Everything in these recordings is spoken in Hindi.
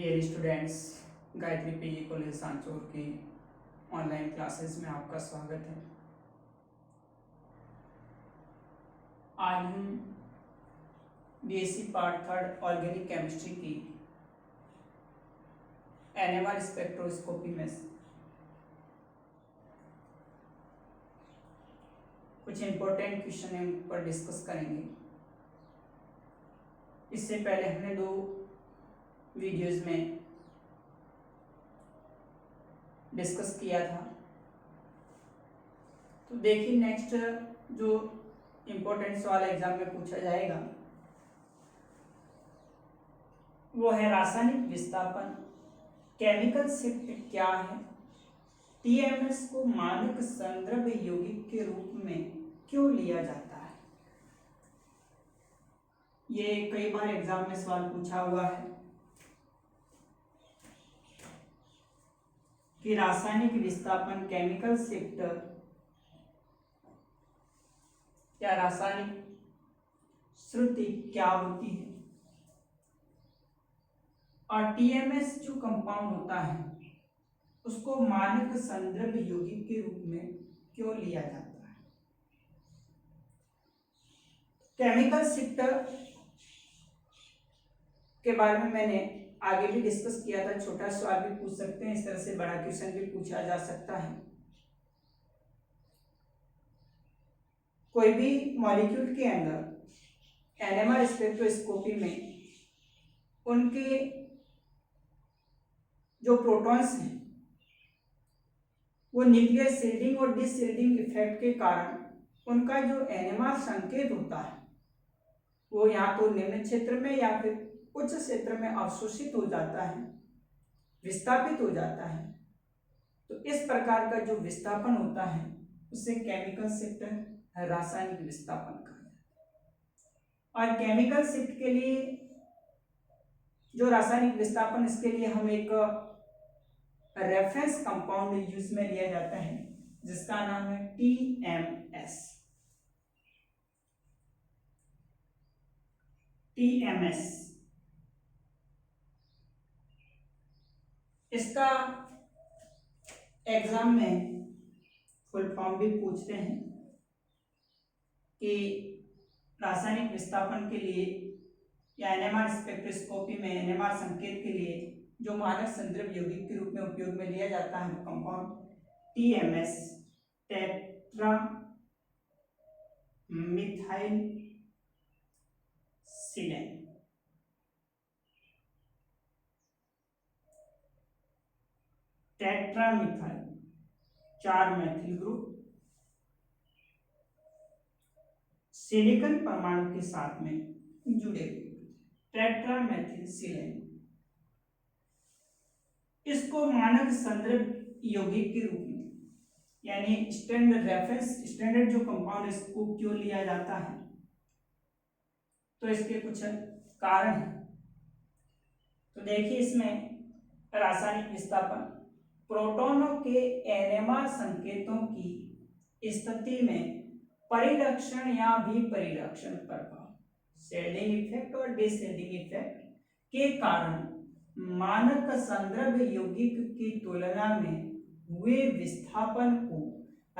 Dear students, Gayatri PG college Sanchore की ऑनलाइन क्लासेस में आपका स्वागत है। आज हम BSc part third organic chemistry की एनएमआर स्पेक्ट्रोस्कोपी में कुछ इंपॉर्टेंट क्वेश्चन पर डिस्कस करेंगे। इससे पहले हमने दो वीडियोस में डिस्कस किया था, तो देखिए नेक्स्ट जो इम्पोर्टेंट सवाल एग्जाम में पूछा जाएगा वो है रासायनिक विस्थापन। केमिकल शिफ्ट क्या है? टीएमएस को मानक संदर्भ यौगिक के रूप में क्यों लिया जाता है? ये कई बार एग्जाम में सवाल पूछा हुआ है कि रासायनिक विस्थापन केमिकल शिफ्ट या रासायनिक श्रुति क्या होती है, और टीएमएस जो कंपाउंड होता है उसको मानक संदर्भ यौगिक के रूप में क्यों लिया जाता है। केमिकल शिफ्ट के बारे में मैंने आगे भी डिस्कस किया था। छोटा सवाल भी पूछ सकते हैं, इस तरह से बड़ा क्वेश्चन भी पूछा जा सकता है। कोई भी मॉलिक्यूल के अंदर एनएमआर स्पेक्ट्रोस्कोपी में उनके जो प्रोटॉन्स हैं वो न्यूक्लियर शील्डिंग और डिशील्डिंग इफेक्ट के कारण उनका जो एनएमआर संकेत होता है वो या तो निम्न क्षेत्र में या फिर उच्च क्षेत्र में अवशोषित हो जाता है, विस्थापित हो जाता है। तो इस प्रकार का जो विस्थापन होता है उसे केमिकल शिफ्ट, रासायनिक विस्थापन कहा जाता है। और केमिकल शिफ्ट के लिए जो रासायनिक विस्थापन, इसके लिए हम एक रेफरेंस कंपाउंड यूज में लिया जाता है जिसका नाम है टीएमएस। टीएमएस इसका एग्जाम में फुल फॉर्म भी पूछते हैं कि रासायनिक विस्थापन के लिए या एनएमआर स्पेक्ट्रोस्कोपी में एनएमआर संकेत के लिए जो मानक संदर्भ यौगिक के रूप में उपयोग में लिया जाता है कंपाउंड टीएमएस, टेट्रा मिथाइल सिलेन। टेट्रामिथाइल 4 मैथिल ग्रुप सिलिकॉन परमाणु के साथ में जुड़े हुए, टेट्रामेथिल सिलेन। इसको मानक संदर्भ यौगिक के रूप में यानी स्टैंडर्ड रेफरेंस, स्टैंडर्ड जो कंपाउंड इसको क्यों लिया जाता है, तो इसके कुछ कारण हैं। तो देखिए इसमें रासायनिक विस्थापन प्रोटॉनों के एनएमआर संकेतों की स्थिति में परिरक्षण या विपरिरक्षण प्रभाव, शेडिंग इफेक्ट और डिशेडिंग इफेक्ट के कारण मानक संदर्भ यौगिक की तुलना में हुए विस्थापन को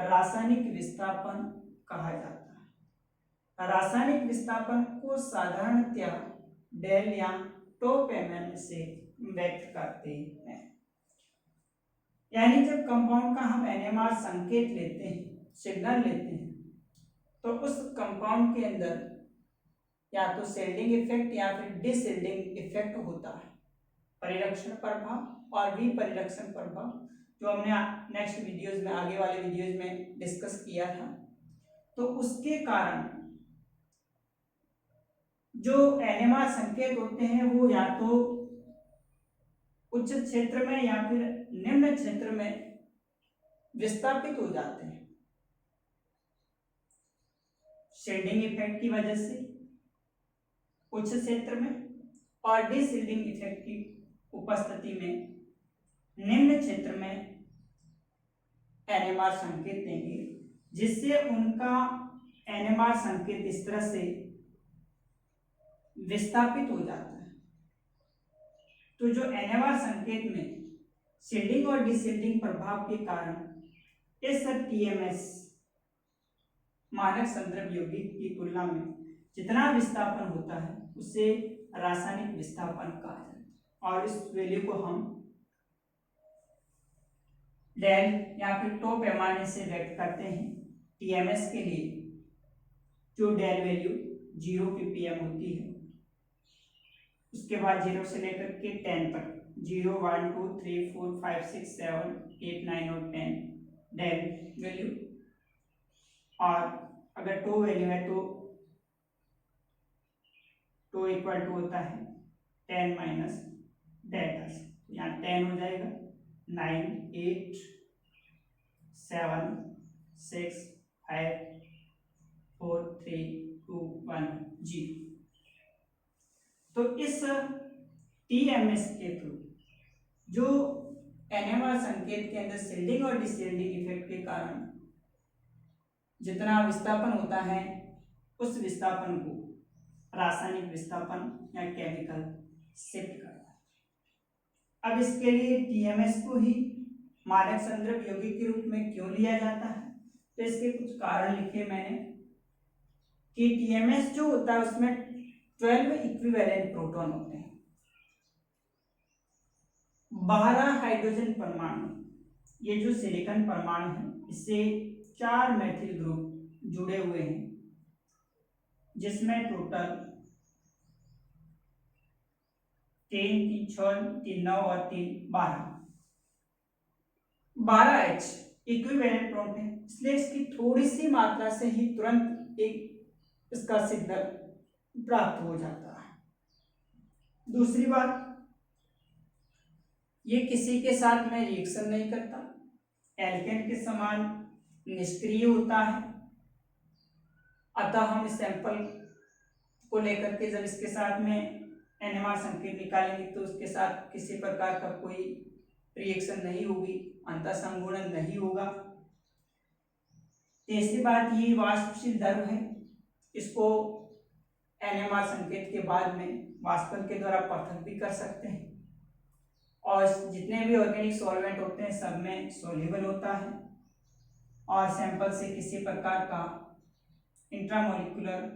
रासायनिक विस्थापन कहा जाता है। रासायनिक विस्थापन को साधारणतया डेल या टॉप एमएन से व्यक्त करते हैं। यानी जब कंपाउंड का हम एनएमआर संकेत लेते हैं, सिग्नल लेते हैं, तो उस कंपाउंड के अंदर या तो शेल्डिंग इफेक्ट या फिर डिशेल्डिंग इफेक्ट होता है, परिरक्षण प्रभाव और विपरिरक्षण प्रभाव, जो हमने नेक्स्ट वीडियोस में, आगे वाले वीडियोस में डिस्कस किया था। तो उसके कारण जो एनएमआर संकेत होते हैं वो या तो उच्च क्षेत्र में या फिर निम्न क्षेत्र में विस्थापित हो जाते हैं शेडिंग इफेक्ट की वजह से उच्च क्षेत्र में, और डिशेल्डिंग इफेक्ट की उपस्थिति में निम्न क्षेत्र में एनएमआर संकेत देंगे, जिससे उनका एनएमआर संकेत इस तरह से विस्थापित हो जाता है। तो जो NMR संकेत में शील्डिंग और डिशील्डिंग प्रभाव के कारण इस TMS मानक संदर्भ यौगिक की तुलना में जितना विस्थापन होता है उसे रासायनिक विस्थापन कहा जाता है, और इस वैल्यू को हम डेल या फिर टो पैमाने से व्यक्त करते हैं। TMS के लिए जो डेल वैल्यू 0 ppm होती है, उसके बाद 0 से लेकर के 10 तक 0 1 2 3 4 5 6 7 8 9 और 10 डेल वैल्यू, और अगर टो वैल्यू है तो टो इक्वल टू होता है 10 माइनस डेल्टा से, यहाँ 10 हो जाएगा 9 8 7 6 5 4 3 2 1 0। तो इस TMS के थ्रू जो NMR संकेत के अंदर शील्डिंग और डिशील्डिंग इफेक्ट के कारण जितना विस्थापन होता है उस विस्थापन को रासायनिक विस्थापन या केमिकल शिफ्ट करता है। अब इसके लिए TMS को ही मानक संदर्भ यौगिक के रूप में क्यों लिया जाता है, तो इसके कुछ कारण लिखे मैंने कि TMS जो होता है उसमें 12 इक्विवेलेंट प्रोटॉन होते हैं, 12 हाइड्रोजन परमाणु, ये जो सिलिकॉन परमाणु है इससे 4 मैथिल ग्रुप जुड़े हुए हैं, जिसमें टोटल 3 3 6 3 9 और 3 12 H इक्विवेलेंट प्रोटॉन है, इसलिए इसकी थोड़ी सी मात्रा से ही तुरंत एक इसका सिग्नल प्राप्त हो जाता है। दूसरी बात, ये किसी के साथ में रिएक्शन नहीं करता, एल्केन के समान निष्क्रिय होता है, अतः हम इस सैंपल को लेकर के जब इसके साथ में NMR संकेत निकालेंगे तो उसके साथ किसी प्रकार का कोई रिएक्शन नहीं होगी, अंतः संगुणन नहीं होगा। तीसरी बात, ये वाष्पशील द्रव है, इसको NMR संकेत के बाद में वाष्पन के द्वारा पृथक भी कर सकते हैं, और जितने भी ऑर्गेनिक सॉल्वेंट होते हैं सब में सोल्यूबल होता है, और सैंपल से किसी प्रकार का इंट्रामोलिकुलर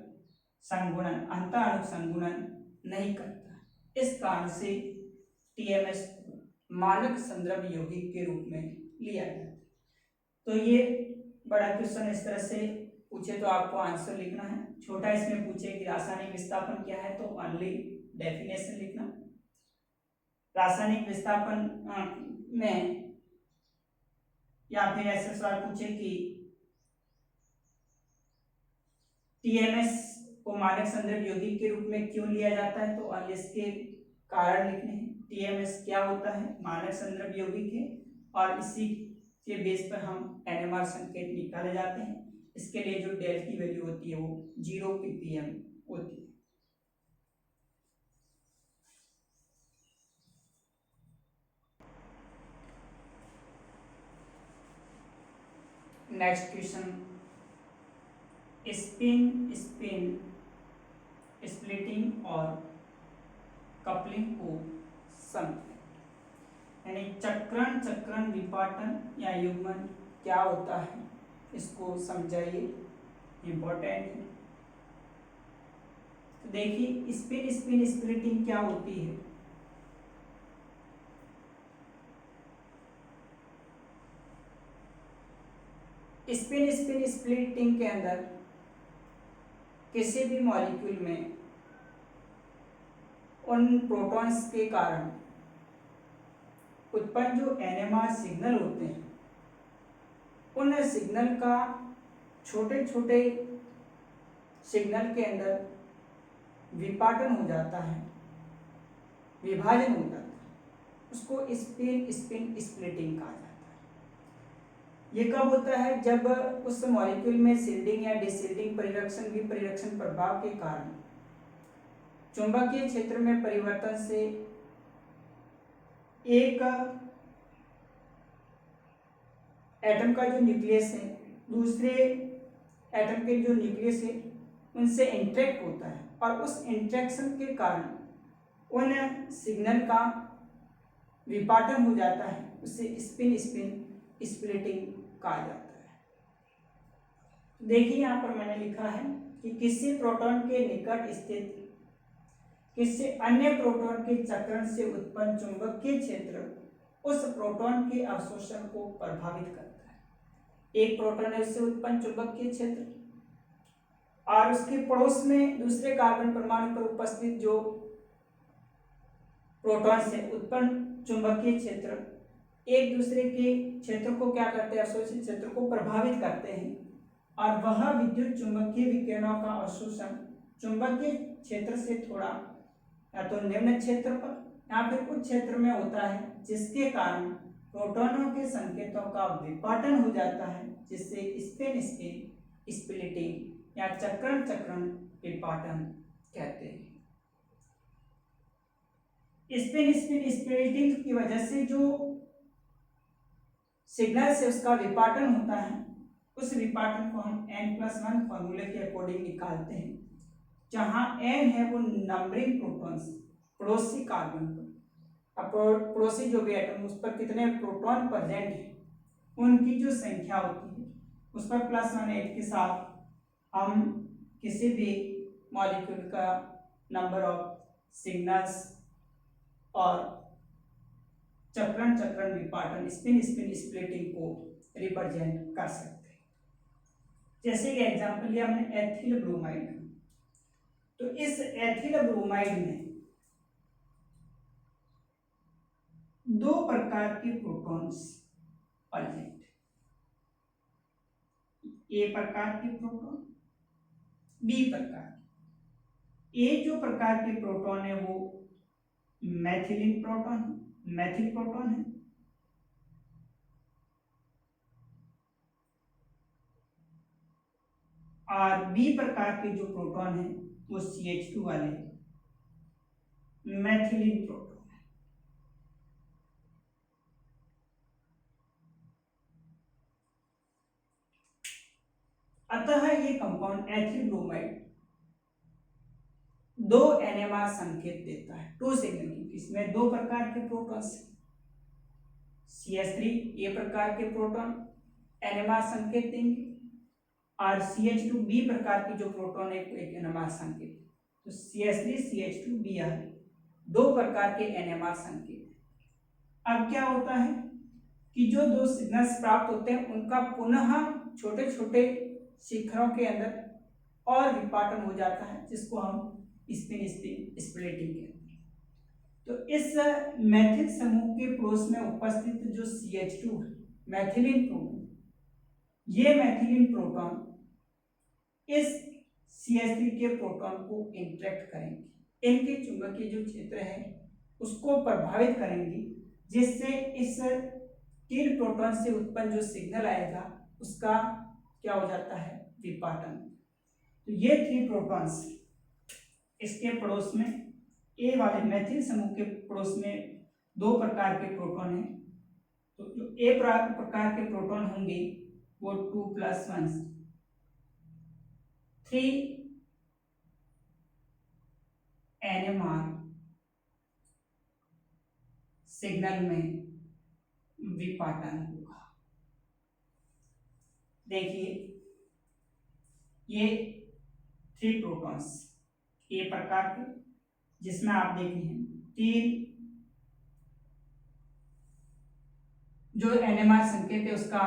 संगुणन अंतःअणु संगुणन नहीं करता। इस कारण से TMS मानक संदर्भ यौगिक के रूप में लिया जाता है। तो ये बड़ा क्वेश्चन इस तरह से पूछे तो आपको आंसर लिखना है, छोटा इसमें पूछे कि रासायनिक विस्थापन क्या है तो ओनली डेफिनेशन लिखना। रासायनिक विस्थापन में या फिर ऐसे सवाल पूछे कि TMS को मानक संदर्भ यौगिक के रूप में क्यों लिया जाता है, तो ओनली इसके कारण लिखने हैं। TMS क्या होता है, मानक संदर्भ यौगिक है, और इसी के बेस पर हम NMR संकेत निकाले जाते हैं। इसके लिए जो डेल की वैल्यू होती है वो 0 ppm होती है। Next question, spin spin splitting और कपलिंग को समझें, यानी चक्रण चक्रण विपाटन या युग्मन क्या होता है इसको समझाइए, इंपॉर्टेंट है। तो देखिए स्पिन स्पिन स्प्लिटिंग क्या होती है। स्पिन स्पिन स्प्लिटिंग के अंदर किसी भी मॉलिक्यूल में उन प्रोटॉन्स के कारण उत्पन्न जो NMR सिग्नल होते हैं उन सिग्नल का छोटे छोटे सिग्नल के अंदर विपाटन हो जाता है, विभाजन हो जाता है, उसको स्पिन स्पिन स्प्लिटिंग कहा जाता है। ये कब होता है, जब उस मॉलिक्यूल में शील्डिंग या डिशील्डिंग परिरक्षण विपरिरक्षण प्रभाव के कारण चुंबकीय क्षेत्र में परिवर्तन से एक एटम का जो न्यूक्लियस है दूसरे एटम के जो न्यूक्लियस है उनसे इंटरेक्ट होता है, और उस इंटरेक्शन के कारण उन सिग्नल का विपाटन हो जाता है उसे स्पिन स्पिन स्प्लिटिंग कहा जाता है। देखिए यहाँ पर मैंने लिखा है कि किसी प्रोटॉन के निकट स्थित किसी अन्य प्रोटॉन के चक्रण से उत्पन्न चुंबकीय क्षेत्र उस प्रोटॉन के अवशोषण को प्रभावित करता है। एक प्रोटॉन है उससे उत्पन्न चुंबकीय क्षेत्र और उसके पड़ोस में दूसरे कार्बन परमाणु पर उपस्थित जो प्रोटॉन से उत्पन्न चुंबकीय क्षेत्र एक दूसरे के क्षेत्र को क्या करते हैं, अवशोषित क्षेत्र को प्रभावित करते हैं और वह विद्युत चुंबकीय विकिरणों का अवशोषण चुंबकीय क्षेत्र से थोड़ा या तो निम्न क्षेत्र पर या फिर उच्च क्षेत्र में होता है, जिसके कारण प्रोटॉनों के संकेतों का विपाटन हो जाता है, जिससे स्पिन स्पिन स्प्लिटिंग या चक्रण चक्रण विपाटन कहते हैं। स्पिन स्पिन स्प्लिटिंग की वजह से जो सिग्नल से उसका विपाटन होता है, उस विपाटन को हम n+1 फॉर्मूले के अकॉर्डिंग निकालते हैं, जहां n है वो नंबरिंग प्रोटॉन्स पड़ोसी कार्बन पर, अब पड़ोसी जो भी एटम उस पर कितने प्रोटॉन प्रेजेंट है उनकी जो संख्या होती है उस पर +1 8 के साथ हम किसी भी मॉलिक्यूल का नंबर ऑफ सिग्नल्स और चक्रण चक्रण विपाटन स्पिन स्पिन स्प्लिटिंग को रिप्रेजेंट कर सकते हैं। जैसे कि एग्जांपल लिया हमने एथिल ब्रोमाइड, तो इस एथिल ब्रोमाइड में दो प्रकार के प्रोटॉन्स प्रेजेंट, ए प्रकार के प्रोटॉन, बी प्रकार। ए जो प्रकार के प्रोटॉन है वो मैथिलीन प्रोटॉन, मैथिल प्रोटॉन है, और बी प्रकार के जो प्रोटॉन है वो CH2 वाले मैथिलीन प्रोटॉन। अतः ये कंपाउंड एथिल ब्रोमाइड दो NMR संकेत देता है, टू सिग्नल, क्योंकि इसमें दो प्रकार के प्रोटॉन्स, CH3 ए प्रकार के प्रोटॉन NMR संकेत देंगे और CH2 बी प्रकार की जो प्रोटॉन है एक NMR संकेत, तो CH3 CH2 Br दो प्रकार के NMR संकेत। अब क्या होता है कि जो दो सिग्नल्स प्राप्त होते हैं उनका पुनः छोटे छोटे शिखरों के अंदर और विपाटन हो जाता है, जिसको हम स्पिन स्पिन स्प्लिटिंग कहते हैं। तो इस मैथिल समूह के पड़ोस में उपस्थित जो CH2 है मैथिलीन प्रोटॉन, ये मैथिलीन प्रोटॉन इस CH3 के प्रोटॉन को इंटरेक्ट करेंगे, इनके चुंबकीय जो क्षेत्र है उसको प्रभावित करेंगी, जिससे इस तीन प्रोटॉन से उत्पन्न जो सिग्नल आएगा उसका क्या हो जाता है, विपाटन। तो ये 3 प्रोटॉन्स इसके पड़ोस में ए वाले मैथिल समूह के पड़ोस में दो प्रकार के प्रोटॉन हैं, तो जो ए प्रकार के प्रोटॉन होंगे वो 2+1 3 NMR सिग्नल में विपाटन होगा। देखिए ये 3 प्रोटॉन्स ए प्रकार के, जिसमें आप देखें 3 जो NMR संकेत है उसका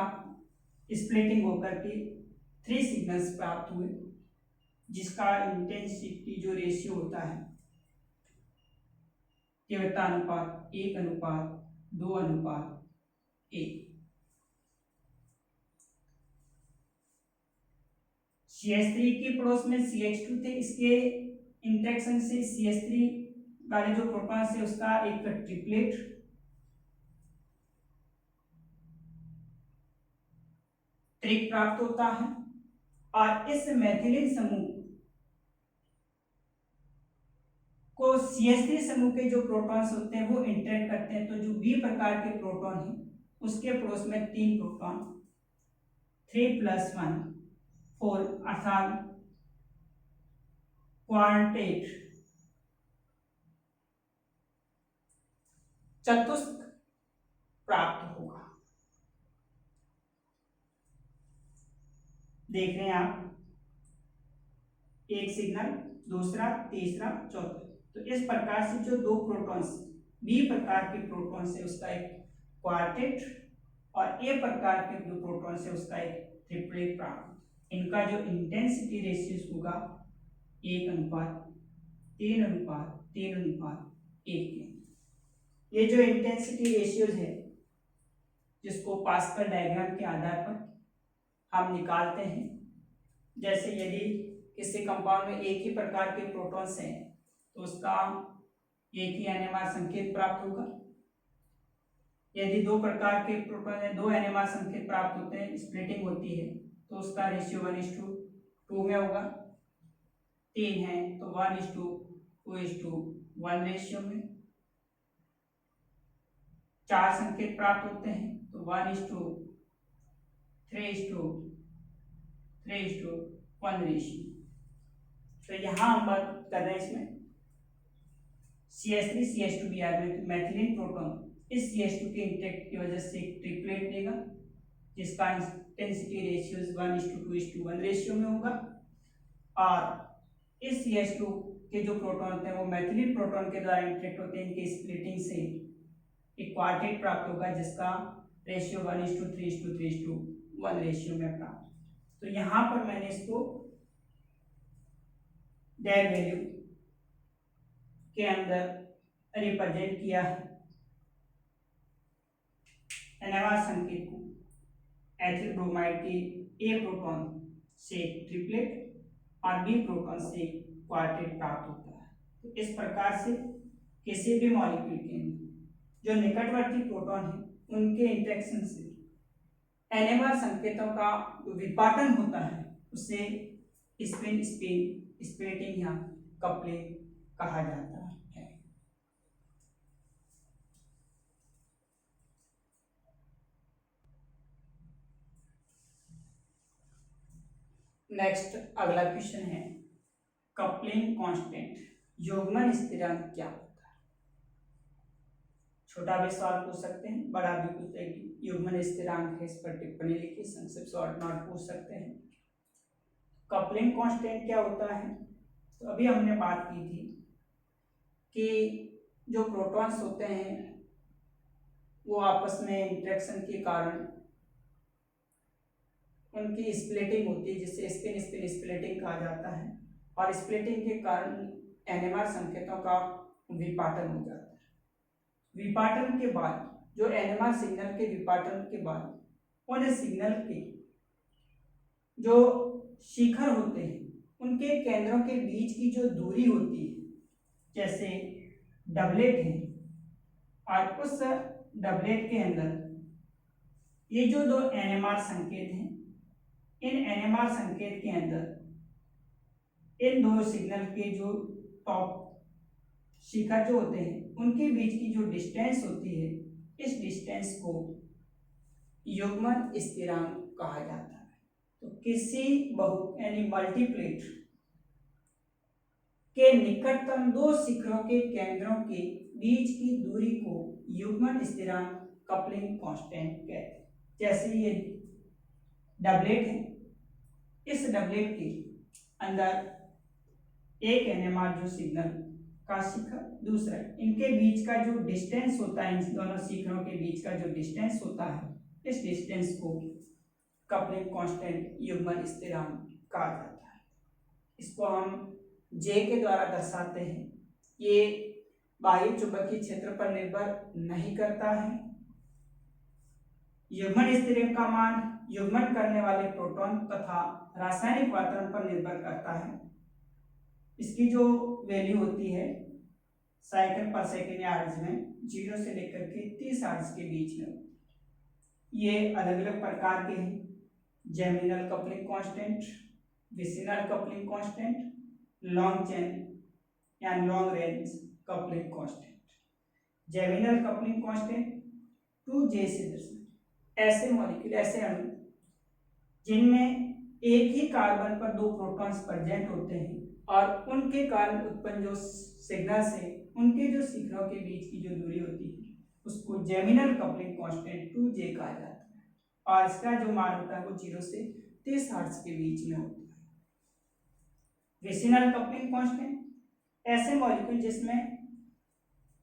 स्प्लिटिंग होकर के 3 सिग्नल्स प्राप्त हुए, जिसका इंटेंसिटी जो रेशियो होता है तीव्रता अनुपात 1:2:1। CH3 के पड़ोस में CH2 थे, इसके इंटरेक्शन से CH3 वाले जो प्रोटॉन से उसका एक ट्रिपलेट ट्रिक प्राप्त होता है, और इस मैथिलीन समूह को CH3 समूह के जो प्रोटॉन्स होते हैं वो इंटरेक्ट करते हैं, तो जो बी प्रकार के प्रोटॉन है उसके पड़ोस में 3 प्रोटॉन 3+1 4 अर्थात क्वार्टेट चतुष्क प्राप्त होगा। देख रहे हैं आप, एक सिग्नल, दूसरा, तीसरा, चौथा। तो इस प्रकार से जो दो प्रोटॉन्स, बी प्रकार के प्रोटॉन्स है उसका एक क्वार्टेट और ए प्रकार के जो प्रोटॉन्स है उसका एक ट्रिपलेट प्राप्त। इनका जो इंटेंसिटी रेशियो होगा 1:3:3:1 के। ये जो इंटेंसिटी रेशियोज है जिसको पास्कल डायग्राम के आधार पर हम निकालते हैं, जैसे यदि किसी कंपाउंड में एक ही प्रकार के प्रोटॉन्स हैं तो उसका एक ही एनएमआर संकेत प्राप्त होगा। यदि दो प्रकार के प्रोटॉन है, दो एनएमआर संकेत प्राप्त होते हैं, स्प्लिटिंग होती है, तो उसका रेशियो 1:2 में होगा। 3 है तो 1:2:1 रेशियो में। 4 संकेत प्राप्त होते हैं तो 1:3:3:1 रेशियो। तो यहाँ हम बात कर रहे हैं इसमें CH3CH2Br में मैथिलीन प्रोटॉन इस CH2 के इंटैक्ट की वजह से एक ट्रिपलेट देगा जिसका इंटेंसिटी रेशियो 1:2:1 रेशियो में होगा। और इस CH2 के जो प्रोटॉन होते हैं वो मैथिलीन प्रोटॉन के द्वारा इंटरेक्ट होते हैं, इनके स्प्लिटिंग से एक क्वार्टेट प्राप्त होगा जिसका रेशियो 1:3:3:1 रेशियो में प्राप्त। तो यहाँ पर मैंने इसको डेल वैल्यू के अंदर रिप्रेजेंट किया है। एनएमआर संकेत को एथिल ब्रोमाइड के ए प्रोटॉन से ट्रिपलेट और बी प्रोटॉन से क्वार्टेट प्राप्त होता है। तो इस प्रकार से किसी भी मॉलिक्यूल के जो निकटवर्ती प्रोटॉन है उनके इंटरेक्शन से एनएमआर संकेतों का विपाटन होता है, उसे स्पिन स्प्लिटिंग या कपलिंग कहा जाता है। नेक्स्ट अगला क्वेश्चन है कपलिंग कांस्टेंट, युग्मन स्थिरांक क्या होता है। छोटा भी सवाल पूछ सकते हैं, बड़ा भी पूछ सकते हैं, युग्मन स्थिरांक है इस पर टिप्पणी लिखिए, संक्षिप्त शॉर्ट नोट पूछ सकते हैं। कपलिंग कांस्टेंट क्या होता है, तो अभी हमने बात की थी कि जो प्रोटॉन्स होते हैं वो आपस में इंटरेक्शन के कारण उनकी स्प्लिटिंग होती है जिससे स्पिन स्प्लिटिंग कहा जाता है, और स्प्लिटिंग के कारण एनएमआर संकेतों का विपाटन हो जाता है। विपाटन के बाद जो एनएमआर सिग्नल के विपाटन के बाद उन सिग्नल के जो शिखर होते हैं उनके केंद्रों के बीच की जो दूरी होती है, जैसे डबलेट है, और उस डबलेट के अंदर ये जो दो एनएमआर संकेत हैं, इन एनएमआर संकेत के अंदर इन दो सिग्नल के जो टॉप शिखर जो होते हैं उनके बीच की जो डिस्टेंस होती है, इस डिस्टेंस को युग्मन स्थिरांक कहा जाता है। तो किसी यानी मल्टीप्लेट के निकटतम दो शिखरों के केंद्रों के बीच की दूरी को युग्मन स्थिरांक कपलिंग कांस्टेंट कहते हैं। जैसे ये डबलेट है, इस डबलेट के अंदर एक एनएमआर जो सिग्नल का शिखर, दूसरा, इनके बीच का जो डिस्टेंस होता है, इन दोनों शिखरों के बीच का जो डिस्टेंस होता है, इस डिस्टेंस को कपलिंग कांस्टेंट युग्मन स्थिरांक कहा जाता है। इसको हम जे के द्वारा दर्शाते हैं। ये बाह्य चुंबकीय क्षेत्र पर निर्भर नहीं करता है। युग्मन स्थिरांक का मान युग्मन करने वाले प्रोटॉन तथा रासायनिक वातावरण पर निर्भर करता है। इसकी जो वैल्यू होती है साइकिल पर सेकेंड या हर्ट्ज में 0 से लेकर के 30 हर्ट्ज के बीच में। ये अलग अलग प्रकार के हैं, geminal coupling constant, vicinal coupling constant, long chain या long range coupling constant. Geminal coupling constant 2J से दर्शाते ऐसे मॉलिक्यूल, ऐसे अणु जिनमें एक ही कार्बन पर दो प्रोटॉन्स प्रेजेंट होते हैं और उनके कारण उत्पन्न जो सिग्नल्स है उनके जो शिखरों के बीच की जो दूरी होती है उसको जेमिनल कपलिंग कांस्टेंट 2J कहा जाता है और इसका जो मान होता है वो 0 से 30 हर्ट्ज के बीच में होता है। विसिनल कपलिंग कांस्टेंट ऐसे मॉलिक्यूल जिसमें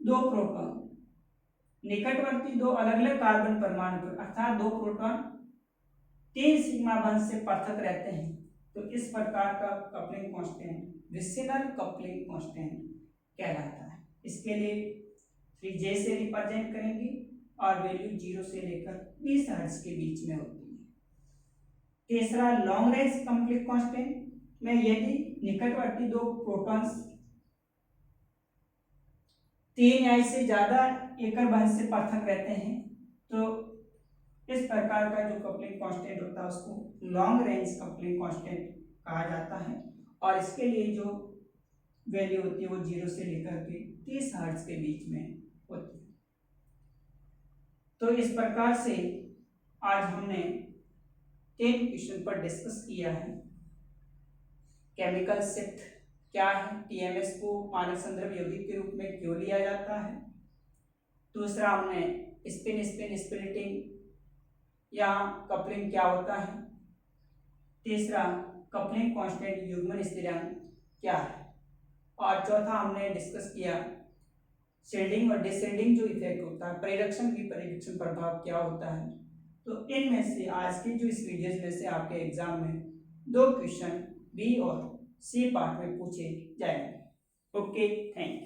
दो प्रोटॉन निकटवर्ती दो अलग अलग कार्बन परमाणु पर अर्थात दो प्रोटॉन 3 सिग्मा बंध से पृथक रहते हैं, तो इस प्रकार का coupling constant vicinal coupling constant कहलाता है। इसके लिए 3J से रिप्रेजेंट करेंगे और वैल्यू 0 से लेकर 20 हर्ट्ज के बीच में होती है। तीसरा लॉन्ग रेंज कपलिंग कांस्टेंट में यदि निकटवर्ती दो प्रोटॉन्स 3 या इससे ज्यादा एकल बंध से पृथक रहते हैं, तो इस प्रकार का जो कपलिंग कांस्टेंट होता है उसको लॉन्ग रेंज कपलिंग कांस्टेंट कहा जाता है और इसके लिए जो वैल्यू होती है वो 0 से लेकर के 30 हर्ट्ज के बीच में होती है। तो इस प्रकार से आज हमने 10 क्वेश्चन पर डिस्कस किया है। केमिकल शिफ्ट क्या है, टीएमएस को मानक संदर्भ यौगिक के रूप में क्यों लिया जाता है। दूसरा हमने स्पिन स्पिन स्प्लिटिंग या कपलिंग क्या होता है। तीसरा कपलिंग कांस्टेंट युग्मन स्थिरांक क्या है और चौथा हमने डिस्कस किया शेडिंग और डिशेडिंग जो इफेक्ट होता है, परिरक्षण की परिरक्षण प्रभाव क्या होता है। तो इनमें से आज के जो इस वीडियोस में से आपके एग्जाम में 2 क्वेश्चन बी और सी पार्ट में पूछे जाएंगे। Okay, thank you.